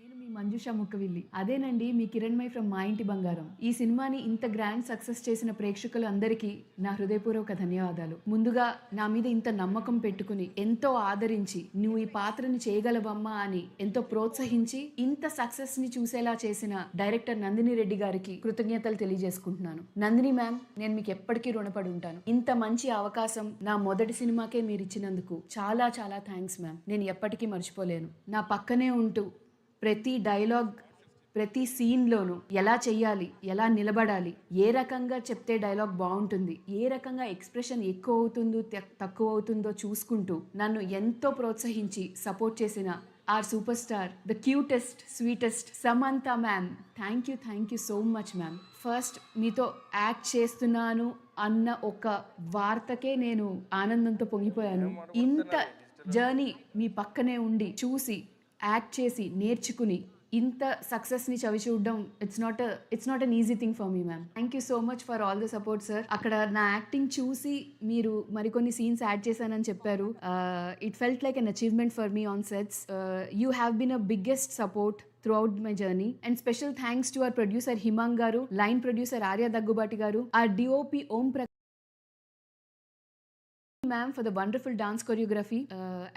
నేను మీ మంజుష ముక్కవిల్లి. అదేనండి మీ కిరణ్మయి ఫ్రమ్ మా ఇంటి బంగారం. ఈ సినిమాని ఇంత గ్రాండ్ సక్సెస్ చేసిన ప్రేక్షకులు అందరికీ నా హృదయపూర్వక ధన్యవాదాలు. ముందుగా నా మీద ఇంత నమ్మకం పెట్టుకుని ఎంతో ఆదరించి నువ్వు ఈ పాత్రని చేయగలవమ్మా అని ఎంతో ప్రోత్సహించి ఇంత సక్సెస్ ని చూసేలా చేసిన డైరెక్టర్ నందిని రెడ్డి గారికి కృతజ్ఞతలు తెలియజేసుకుంటున్నాను. నందిని మ్యామ్, నేను మీకు ఎప్పటికీ రుణపడి ఉంటాను. ఇంత మంచి అవకాశం నా మొదటి సినిమాకే మీరు ఇచ్చినందుకు చాలా చాలా థ్యాంక్స్ మ్యామ్. నేను ఎప్పటికీ మర్చిపోలేను. నా పక్కనే ఉంటూ ప్రతి డైలాగ్ ప్రతి సీన్లోనూ ఎలా చెయ్యాలి, ఎలా నిలబడాలి, ఏ రకంగా చెప్తే డైలాగ్ బాగుంటుంది, ఏ రకంగా ఎక్స్ప్రెషన్ ఎక్కువ అవుతుందో తక్కువ అవుతుందో చూసుకుంటూ నన్ను ఎంతో ప్రోత్సహించి సపోర్ట్ చేసిన our superstar, the cutest sweetest Samantha ma'am, thank you so much ma'am. First మీతో యాక్ట్ చేస్తున్నాను అన్న ఒక వార్తకే నేను ఆనందంతో పొంగిపోయాను. ఇంత జర్నీ మీ పక్కనే ఉండి చూసి యాక్ట్ చేసి నేర్చుకుని ఇంత సక్సెస్ని చవి చూడడం it's not an easy thing for me ma'am. Thank you so much for all the support sir. అక్కడ నా యాక్టింగ్ చూసి మీరు మరికొన్ని సీన్స్ యాడ్ చేశానని చెప్పారు. It felt like an achievement for me on sets. You have been a biggest support throughout my journey, and special thanks to our producer Himang garu, line producer Arya Daggubati garu, our DOP Om ma'am for the wonderful dance choreography,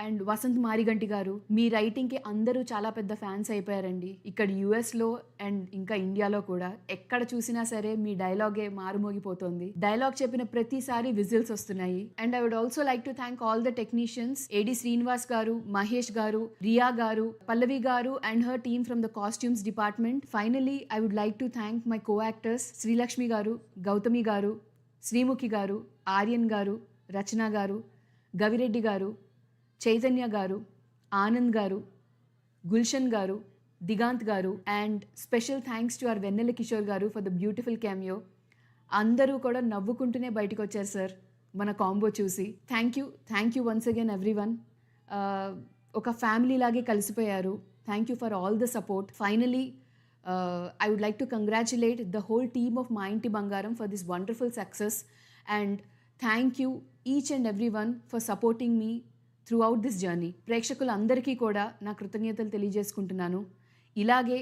and Vasanth Mariganti garu. మీ రైటింగ్కి అందరూ చాలా పెద్ద fans అయిపోయారండి. ఇక్కడ యుఎస్లో and ఇంకా ఇండియాలో కూడా ఎక్కడ చూసినా సరే మీ డైలాగే మారుమోగిపోతుంది. డైలాగ్ చెప్పిన ప్రతిసారి విజిల్స్ వస్తున్నాయి. And I would also like to thank all the technicians, AD Srinivas garu, Mahesh garu, Riya garu, Pallavi garu and her team from the costumes department. Finally I would like to thank my co actors Srilakshmi garu, Gautami గారు, శ్రీముఖి గారు, ఆర్యన్ గారు, రచన గారు, గవిరెడ్డి గారు, చైతన్య గారు, ఆనంద్ గారు, Gulshan garu, Digant garu, and special thanks to our Vennela Kishore garu for the beautiful cameo. అందరూ కూడా నవ్వుకుంటూనే బయటకు వచ్చారు సార్ మన కాంబో చూసి. Thank you once again everyone. ఒక ఫ్యామిలీ లాగే కలిసిపోయారు. Thank you for all the support. Finally I would like to congratulate the whole team of మా ఇంటి బంగారం for this wonderful success, and thank you each and everyone for supporting me throughout this journey. ప్రేక్షకులందరికీ కూడా నా కృతజ్ఞతలు తెలియజేసుకుంటున్నాను. ఇలాగే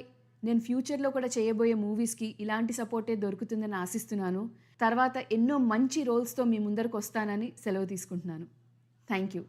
నేను ఫ్యూచర్లో కూడా చేయబోయే మూవీస్కి ఇలాంటి సపోర్టే దొరుకుతుందని ఆశిస్తున్నాను. తర్వాత ఎన్నో మంచి రోల్స్తో మీ ముందరకు వస్తానని సెలవు తీసుకుంటున్నాను. Thank you.